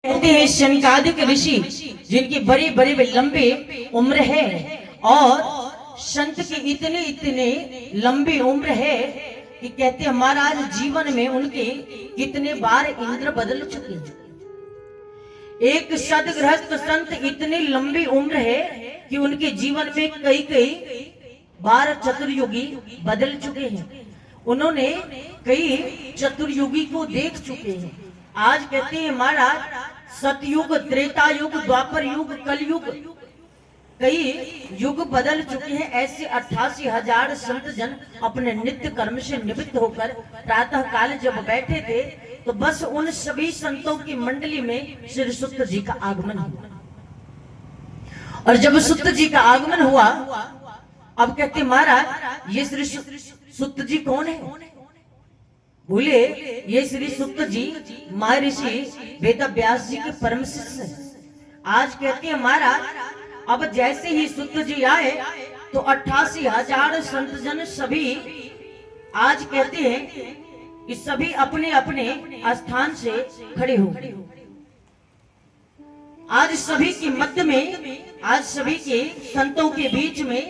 कहते हैं शनकादिक ऋषि जिनकी बड़ी बड़ी लंबी उम्र है और संत की इतनी इतनी लंबी उम्र है कि कहते हैं महाराज जीवन में उनके कितने बार इंद्र बदल चुके हैं। एक सदगृहस्थ संत इतनी लंबी उम्र है कि उनके जीवन में कई कई बार चतुर्युगी बदल चुके हैं। उन्होंने कई चतुर्युगी को देख चुके हैं। आज कहते हैं महाराज सतयुग, त्रेता युग, द्वापर युग, कलयुग, कई युग बदल चुके हैं। ऐसे 88,000 संत जन अपने नित्य कर्म से निवृत्त होकर प्रातः काल जब बैठे थे तो बस उन सभी संतों की मंडली में श्री सुत जी का आगमन हुआ। और जब सुत जी का आगमन हुआ, अब कहते महाराज ये श्री सुत जी कौन है? बोले ये श्री सुत जी महर्षि वेद व्यास जी के परम शिष्य हैं। आज कहते हैं महाराज अब जैसे ही सुत जी आए तो 88,000 संत जन सभी आज कहते हैं कि सभी अपने अपने स्थान से खड़े हो गए। आज सभी के मध्य में, आज सभी के संतों के बीच में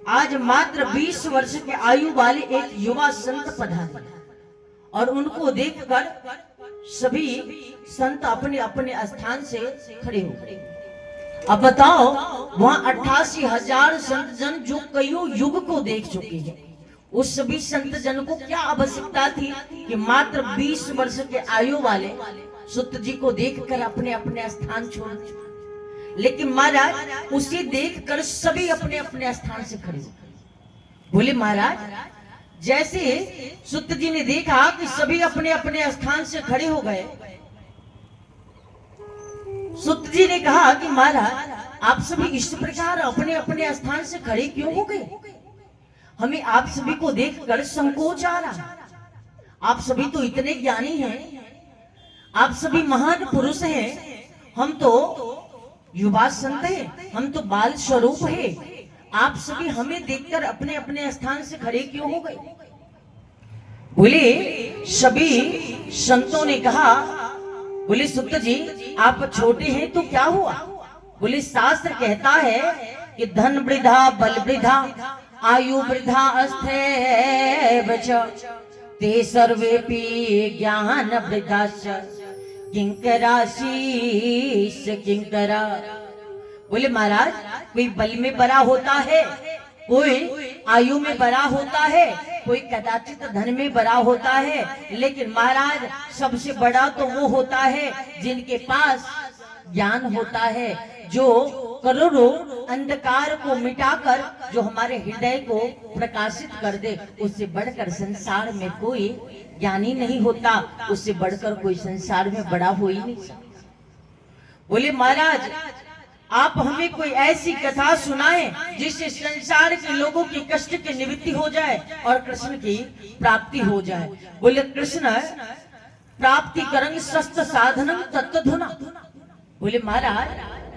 आज मात्र 20 वर्ष के आयु वाले एक युवा संत पधारे और उनको देखकर सभी संत अपने अपने स्थान से खड़े हो गए। अब बताओ वहां 88,000 संत जन जो कईयों युग को देख चुके हैं, उस सभी संत जन को क्या आवश्यकता थी कि मात्र 20 वर्ष के आयु वाले सुत जी को देखकर अपने अपने स्थान छोड़। लेकिन महाराज उसे देखकर सभी अपने अपने स्थान से खड़े हो गए। बोले महाराज जैसे सुत जी ने देखा कि सभी अपने अपने स्थान से खड़े हो गए, सुत जी ने कहा कि महाराज आप सभी इस प्रकार अपने अपने स्थान से खड़े क्यों हो गए? हमें आप सभी को देखकर संकोच आ रहा। आप सभी तो इतने ज्ञानी हैं, आप सभी महान पुरुष हैं, हम तो युवा संत हैं, हम तो बाल स्वरूप हैं। आप सभी हमें देखकर अपने अपने स्थान से खड़े क्यों हो गए? बोले सभी संतों ने कहा, बोले सुत जी आप छोटे हैं तो क्या हुआ? बोले शास्त्र कहता है कि धन वृद्धा, बल वृद्धा, आयु वृद्धा अस्थे ते सर्वेपि ज्ञान वृद्धाश्च किंकरा शीश किंकरा। बोले महाराज कोई बल में बड़ा होता है, कोई आयु में बड़ा होता है, कोई कदाचित धन में बड़ा होता है, लेकिन महाराज सबसे बड़ा तो वो होता है जिनके पास ज्ञान होता है, जो करोड़ों अंधकार को मिटाकर जो हमारे हृदय को प्रकाशित कर दे। उससे बढ़कर संसार में कोई ज्ञानी नहीं होता, उससे बढ़कर कोई संसार में बड़ा हो ही नहीं सकता। बोले महाराज आप हमें कोई ऐसी कथा सुनाएं जिससे संसार के लोगों की कष्ट की निवृत्ति हो जाए और कृष्ण की प्राप्ति हो जाए। बोले कृष्ण प्राप्ति करंग सस्त साधनम तत्वधुना। बोले महाराज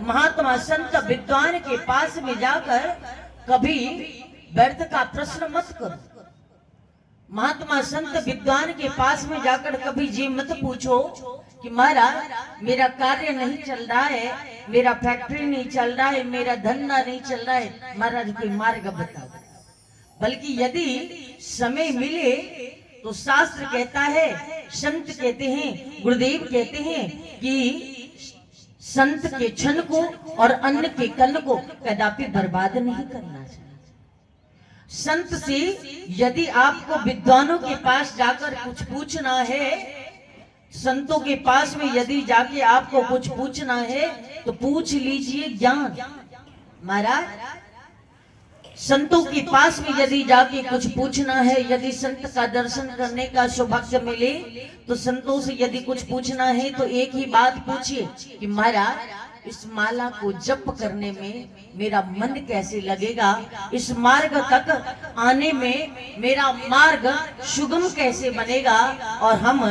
महात्मा संत विद्वान के पास में जाकर कभी व्यर्थ का प्रश्न मत करो। महात्मा संत विद्वान के पास में जाकर कभी ये मत पूछो कि महाराज मेरा कार्य नहीं चल रहा है, मेरा फैक्ट्री नहीं चल रहा है, मेरा धंधा नहीं चल रहा है, महाराज कोई मार्ग बता दो। बल्कि यदि समय मिले तो शास्त्र कहता है, संत कहते हैं, गुरुदेव कहते हैं कि संत के क्षण को और अन्न के कन्न को कदापि बर्बाद नहीं करना चाहिए। संत से यदि आपको विद्वानों के पास जाकर कुछ पूछना है, संतों के पास में यदि जाके आपको कुछ पूछना है तो पूछ लीजिए ज्ञान। महाराज संतों के पास में यदि जाके कुछ पूछना है, यदि संत का दर्शन करने का सौभाग्य मिले तो संतों से यदि कुछ पूछना है तो एक ही बात पूछिए कि महाराज इस माला को जप करने में मेरा मन कैसे लगेगा, इस मार्ग तक आने में मेरा मार्ग सुगम कैसे बनेगा और हम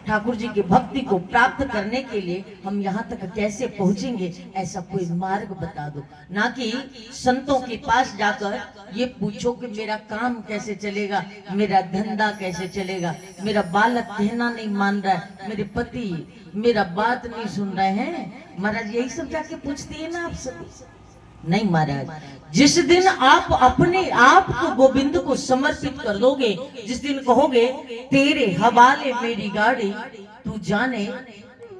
ठाकुर जी की भक्ति को प्राप्त करने के लिए हम यहाँ तक कैसे पहुंचेंगे, ऐसा कोई मार्ग बता दो। ना कि संतों के पास जाकर ये पूछो कि मेरा काम कैसे चलेगा, मेरा धंधा कैसे चलेगा, मेरा बालक कहना नहीं मान रहा है, मेरे पति मेरा बात नहीं सुन रहे हैं। महाराज यही सब जाके पूछती है ना आप सभी। नहीं महाराज, जिस दिन आप अपने आप को गोविंद को समर्पित कर दोगे, जिस दिन कहोगे तेरे हवाले मेरी गाड़ी, तू जाने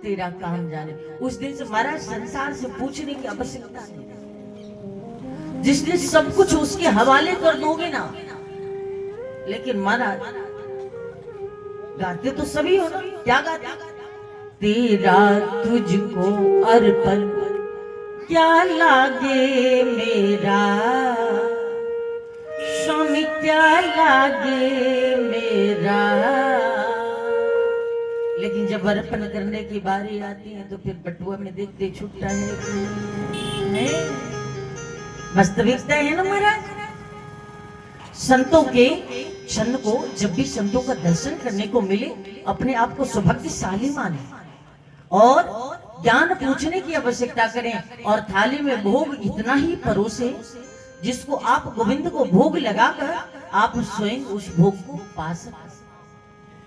तेरा काम जाने, उस दिन से महाराज संसार से पूछने की आवश्यकता नहीं। जिस दिन सब कुछ उसके हवाले कर दोगे ना। लेकिन महाराज गाते तो सभी हो ना, क्या गाते? तेरा तुझको अर्पण क्या लागे मेरा, स्वामी क्या लागे मेरा। लेकिन जब अर्पण करने की बारी आती है तो फिर बटुआ में देखते छुट्टा है। वास्तविकता है ना महाराज। संतों के क्षण को, जब भी संतों का दर्शन करने को मिले, अपने आप को सौभाग्यशाली माने और ज्ञान पूछने की आवश्यकता करें, और थाली में भोग इतना ही परोसे जिसको आप गोविंद को भोग लगाकर आप स्वयं उस भोग को पा सकते।